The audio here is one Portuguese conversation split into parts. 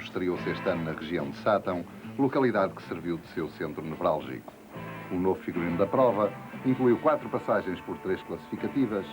estreou-se este ano na região de Sátão, localidade que serviu de seu centro nevrálgico. O novo figurino da prova incluiu 4 passagens por 3 classificativas,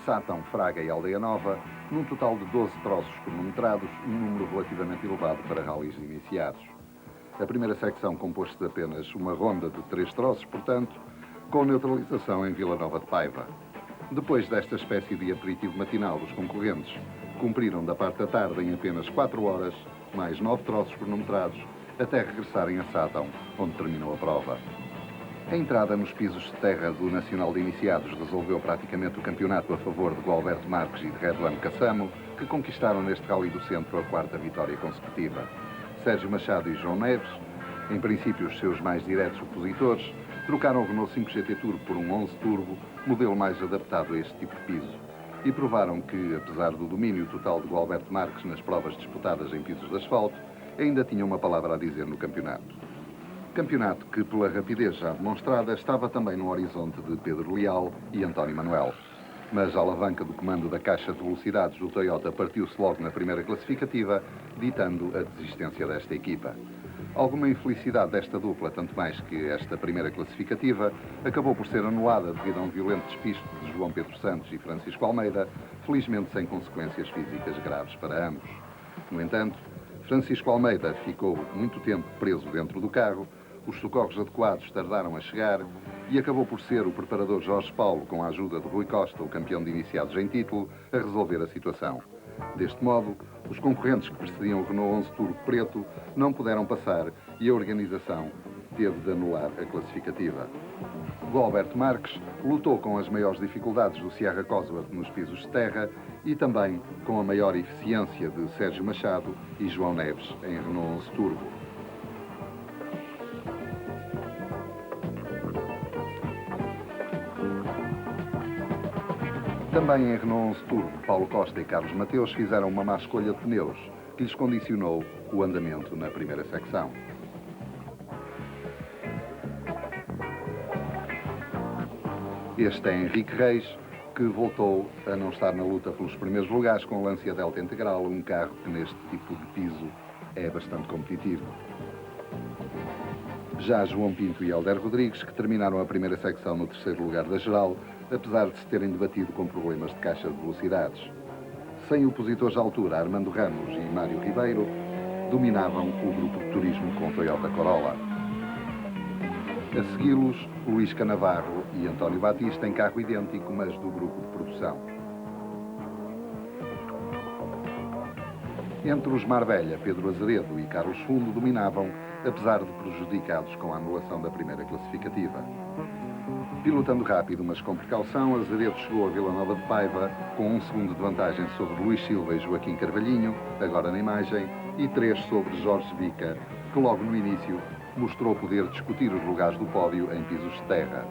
Sátão, Fraga e Aldeia Nova, num total de 12 troços cronometrados, um número relativamente elevado para ralis iniciados. A primeira secção compôs-se de apenas uma ronda de 3 troços, portanto, com neutralização em Vila Nova de Paiva. Depois desta espécie de aperitivo matinal, os concorrentes cumpriram da parte da tarde em apenas 4 horas, mais 9 troços cronometrados, até regressarem a Sátão, onde terminou a prova. A entrada nos pisos de terra do Nacional de Iniciados resolveu praticamente o campeonato a favor de Gualberto Marques e de Redwan Cassamo, que conquistaram neste Rally do Centro a 4ª vitória consecutiva. Sérgio Machado e João Neves, em princípio os seus mais diretos opositores, trocaram o Renault 5 GT Turbo por um 11 Turbo, modelo mais adaptado a este tipo de piso, e provaram que, apesar do domínio total de Gualberto Marques nas provas disputadas em pisos de asfalto, ainda tinha uma palavra a dizer no campeonato. Campeonato que, pela rapidez já demonstrada, estava também no horizonte de Pedro Leal e António Manuel. Mas a alavanca do comando da caixa de velocidades do Toyota partiu-se logo na primeira classificativa, ditando a desistência desta equipa. Alguma infelicidade desta dupla, tanto mais que esta primeira classificativa, acabou por ser anulada devido a um violento despiste de João Pedro Santos e Francisco Almeida, felizmente sem consequências físicas graves para ambos. No entanto, Francisco Almeida ficou muito tempo preso dentro do carro, os socorros adequados tardaram a chegar e acabou por ser o preparador Jorge Paulo, com a ajuda de Rui Costa, o campeão de iniciados em título, a resolver a situação. Deste modo, os concorrentes que precediam o Renault 11 Turbo preto não puderam passar e a organização teve de anular a classificativa. Gualberto Marques lutou com as maiores dificuldades do Sierra Cosworth nos pisos de terra e também com a maior eficiência de Sérgio Machado e João Neves em Renault 11 Turbo. Também em Renault 11 Turbo, Paulo Costa e Carlos Mateus fizeram uma má escolha de pneus, que lhes condicionou o andamento na primeira secção. Este é Henrique Reis, que voltou a não estar na luta pelos primeiros lugares com o Lancia Delta Integral, um carro que neste tipo de piso é bastante competitivo. Já João Pinto e Helder Rodrigues, que terminaram a primeira secção no 3º lugar da geral, apesar de se terem debatido com problemas de caixa de velocidades. Sem opositores à altura, Armando Ramos e Mário Ribeiro dominavam o grupo de turismo com Toyota Corolla. A segui-los, Luís Canavarro e António Batista em carro idêntico, mas do grupo de produção. Entre os Marbella, Pedro Azeredo e Carlos Fundo dominavam, apesar de prejudicados com a anulação da primeira classificativa. Pilotando rápido, mas com precaução, Azeredo chegou a Vila Nova de Paiva com 1 segundo de vantagem sobre Luís Silva e Joaquim Carvalhinho, agora na imagem, e 3 sobre Jorge Vica, que logo no início mostrou poder discutir os lugares do pódio em pisos de terra.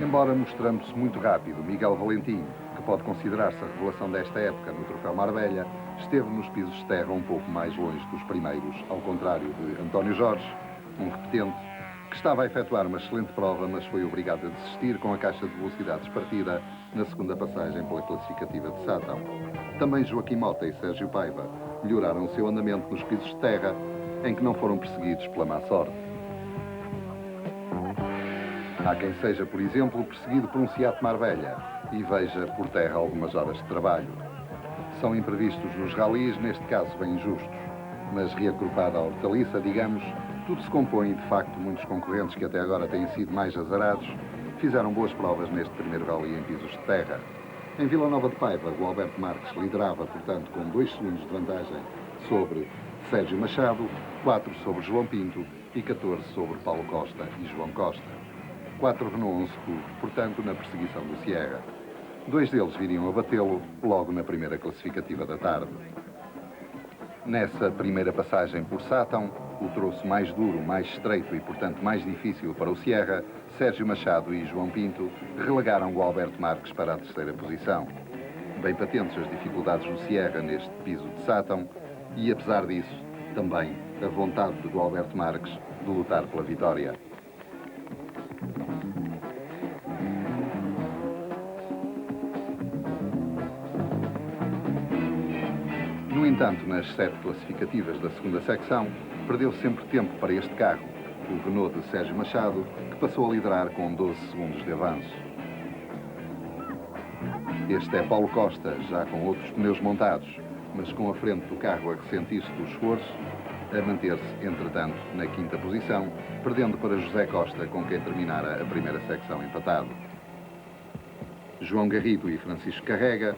Embora mostrando-se muito rápido, Miguel Valentim, que pode considerar-se a revelação desta época no Troféu Marbella, esteve nos pisos de terra um pouco mais longe dos primeiros, ao contrário de António Jorge, um repetente, que estava a efetuar uma excelente prova, mas foi obrigado a desistir com a caixa de velocidades partida na segunda passagem pela classificativa de Sátão. Também Joaquim Mota e Sérgio Paiva melhoraram o seu andamento nos pisos de terra, em que não foram perseguidos pela má sorte. Há quem seja, por exemplo, perseguido por um Seat Marbella e veja por terra algumas horas de trabalho. São imprevistos nos ralis, neste caso bem injustos, mas reagrupada a hortaliça, digamos, tudo se compõe e, de facto, muitos concorrentes que até agora têm sido mais azarados fizeram boas provas neste primeiro rally em pisos de terra. Em Vila Nova de Paiva, o Gualberto Marques liderava, portanto, com 2 segundos de vantagem sobre Sérgio Machado, 4 sobre João Pinto e 14 sobre Paulo Costa e João Costa. 4 Renault 11 Turbo, portanto, na perseguição do Sierra. 2 deles viriam a batê-lo logo na primeira classificativa da tarde. Nessa primeira passagem por Sátão, o troço mais duro, mais estreito e, portanto, mais difícil para o Sierra, Sérgio Machado e João Pinto relegaram Gualberto Marques para a 3ª posição. Bem patentes as dificuldades do Sierra neste piso de Sátão e, apesar disso, também a vontade de Gualberto Marques de lutar pela vitória. entanto, nas 7 classificativas da segunda secção, perdeu sempre tempo para este carro, o Renault de Sérgio Machado, que passou a liderar com 12 segundos de avanço. Este é Paulo Costa, já com outros pneus montados, mas com a frente do carro a ressentir-se do esforço, a manter-se, entretanto, na 5ª posição, perdendo para José Costa, com quem terminara a primeira secção empatado. João Garrido e Francisco Carrega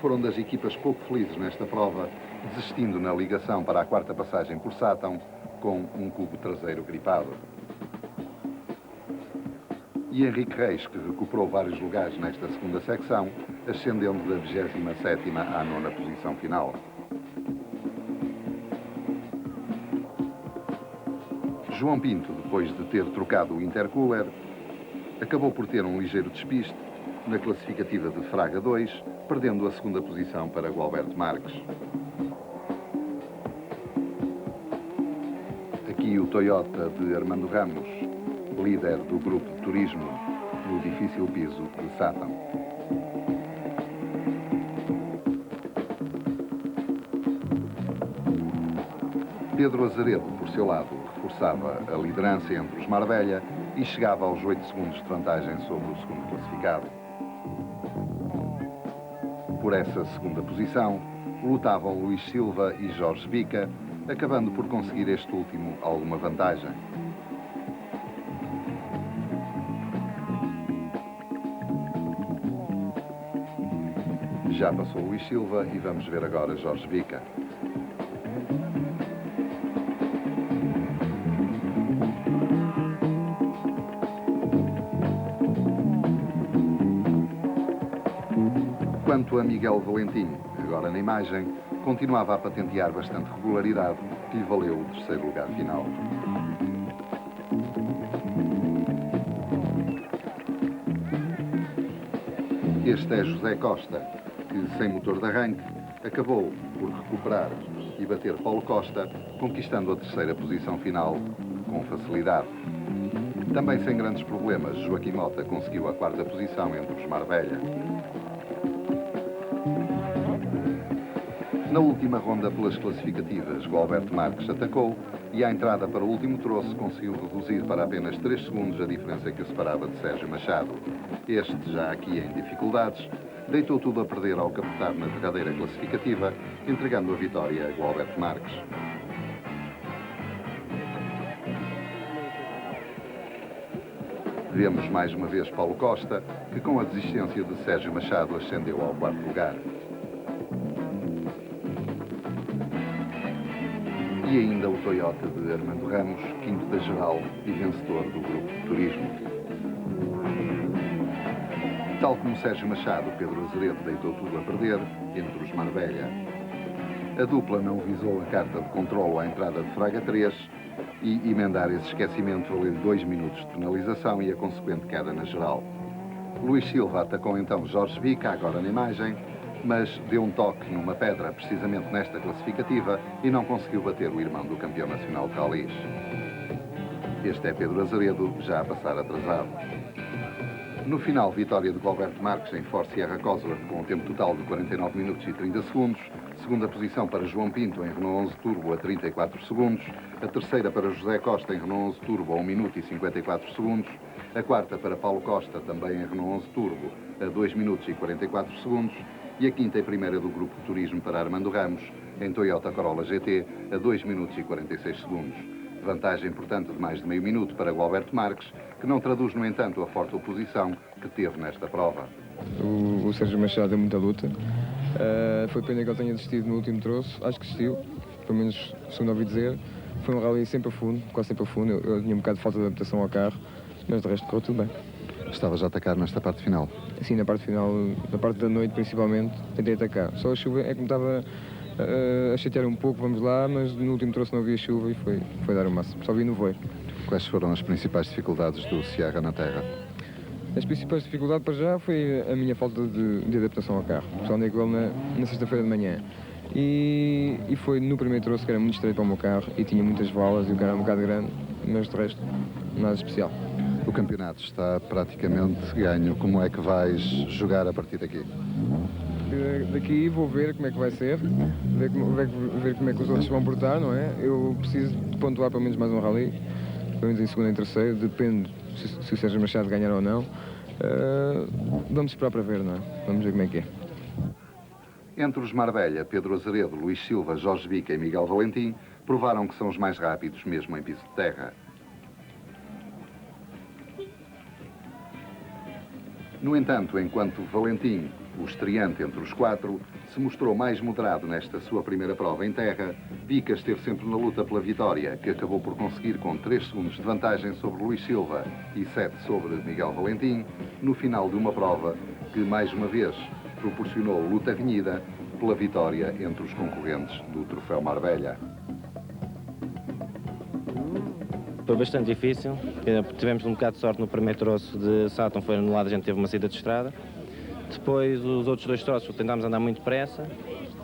foram das equipas pouco felizes nesta prova, desistindo na ligação para a 4ª passagem por Sátão, com um cubo traseiro gripado. E Henrique Reis, que recuperou vários lugares nesta segunda secção, ascendendo da 27ª à 9ª posição final. João Pinto, depois de ter trocado o intercooler, acabou por ter um ligeiro despiste na classificativa de Fraga 2, perdendo a 2ª posição para Gualberto Marques. Aqui o Toyota de Armando Ramos, líder do grupo de turismo no difícil piso de Sátão. Pedro Azeredo, por seu lado, reforçava a liderança entre os Marbella e chegava aos 8 segundos de vantagem sobre o segundo classificado. Por essa 2ª posição, lutavam Luís Silva e Jorge Bica, acabando por conseguir este último alguma vantagem. Já passou Luís Silva e vamos ver agora Jorge Bica. Quanto a Miguel Valentim, agora na imagem, continuava a patentear bastante regularidade, que lhe valeu o 3º lugar final. Este é José Costa, que, sem motor de arranque, acabou por recuperar e bater Paulo Costa, conquistando a 3ª posição final com facilidade. Também sem grandes problemas, Joaquim Mota conseguiu a 4ª posição entre os Marbella. Na última ronda pelas classificativas, Gualberto Marques atacou e à entrada para o último troço conseguiu reduzir para apenas 3 segundos a diferença que o separava de Sérgio Machado. Este, já aqui em dificuldades, deitou tudo a perder ao capotar na derradeira classificativa, entregando a vitória a Gualberto Marques. Vemos mais uma vez Paulo Costa, que com a desistência de Sérgio Machado ascendeu ao 4º lugar. E ainda o Toyota de Armando Ramos, 5º da geral e vencedor do grupo de turismo. Tal como Sérgio Machado, Pedro Azeredo deitou tudo a perder entre os Marbella. A dupla não visou a carta de controlo à entrada de Fraga 3 e emendar esse esquecimento valeu 2 minutos de penalização e a consequente queda na geral. Luís Silva atacou então Jorge Bica, agora na imagem, mas deu um toque numa pedra, precisamente nesta classificativa, e não conseguiu bater o irmão do campeão nacional de Calis. Este é Pedro Azeredo, já a passar atrasado. No final, vitória de Gualberto Marques em Ford Sierra Cosworth, com um tempo total de 49 minutos e 30 segundos. Segunda posição para João Pinto, em Renault 11 Turbo, a 34 segundos. A terceira para José Costa, em Renault 11 Turbo, a 1 minuto e 54 segundos. A quarta para Paulo Costa, também em Renault 11 Turbo, a 2 minutos e 44 segundos. E a quinta e primeira do grupo de turismo para Armando Ramos, em Toyota Corolla GT, a 2 minutos e 46 segundos. Vantagem, portanto, de mais de meio minuto para Gualberto Marques, que não traduz, no entanto, a forte oposição que teve nesta prova. O Sérgio Machado deu muita luta. Foi pena que ele tenha desistido no último troço. Acho que desistiu, pelo menos segundo ouvi dizer. Foi um rally sempre a fundo, quase sempre a fundo. Eu tinha um bocado de falta de adaptação ao carro, mas de resto correu tudo bem. Estavas a atacar nesta parte final? Sim, na parte final, na parte da noite principalmente, tentei atacar. Só a chuva é que me estava a chatear um pouco, vamos lá, mas no último troço não havia chuva e foi dar o máximo. Só vi no voeiro. Quais foram as principais dificuldades do Sierra na terra? As principais dificuldades para já foi a minha falta de adaptação ao carro. Só andei com ele na sexta-feira de manhã. E foi no primeiro troço que era muito estreito para o meu carro e tinha muitas valas e o carro era um bocado grande, mas de resto, nada especial. O campeonato está praticamente ganho. Como é que vais jogar a partir daqui? daqui vou ver como é que vai ser, ver como é que os outros vão portar, não é? Eu preciso de pontuar pelo menos mais um rally, pelo menos em segundo e em terceiro, depende se o Sérgio Machado ganhar ou não. Vamos esperar para ver, não é? Vamos ver como é que é. Entre os Marbella, Pedro Azeredo, Luís Silva, Jorge Bica e Miguel Valentim provaram que são os mais rápidos, mesmo em piso de terra. No entanto, enquanto Valentim, o estreante entre os quatro, se mostrou mais moderado nesta sua primeira prova em terra, Bica esteve sempre na luta pela vitória, que acabou por conseguir com 3 segundos de vantagem sobre Luís Silva e 7 sobre Miguel Valentim, no final de uma prova que, mais uma vez, proporcionou luta renhida pela vitória entre os concorrentes do Troféu Marbella. Foi bastante difícil, tivemos um bocado de sorte no primeiro troço de Sátão, foi anulado, a gente teve uma saída de estrada. Depois os outros 2 troços tentámos andar muito depressa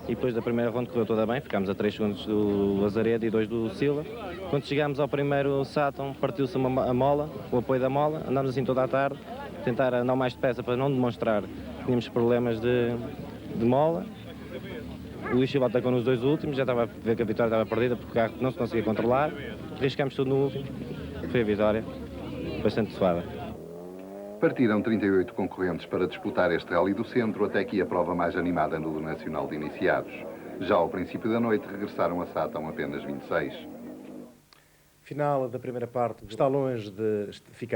e depois da primeira ronda correu toda bem, ficámos a 3 segundos do Azaredo e 2 do Silva. Quando chegámos ao primeiro Sátão, partiu-se a mola, o apoio da mola, andámos assim toda a tarde, tentar andar mais depressa para não demonstrar que tínhamos problemas de mola. O Luís Silva atacou nos 2 últimos, já estava a ver que a vitória estava perdida porque o carro não se conseguia controlar. Arriscámos tudo no último, foi a vitória, bastante suada. Partiram 38 concorrentes para disputar este Rally do Centro, até aqui a prova mais animada no Nacional de Iniciados. Já ao princípio da noite regressaram a Sátão apenas 26. Final da primeira parte está longe de ficar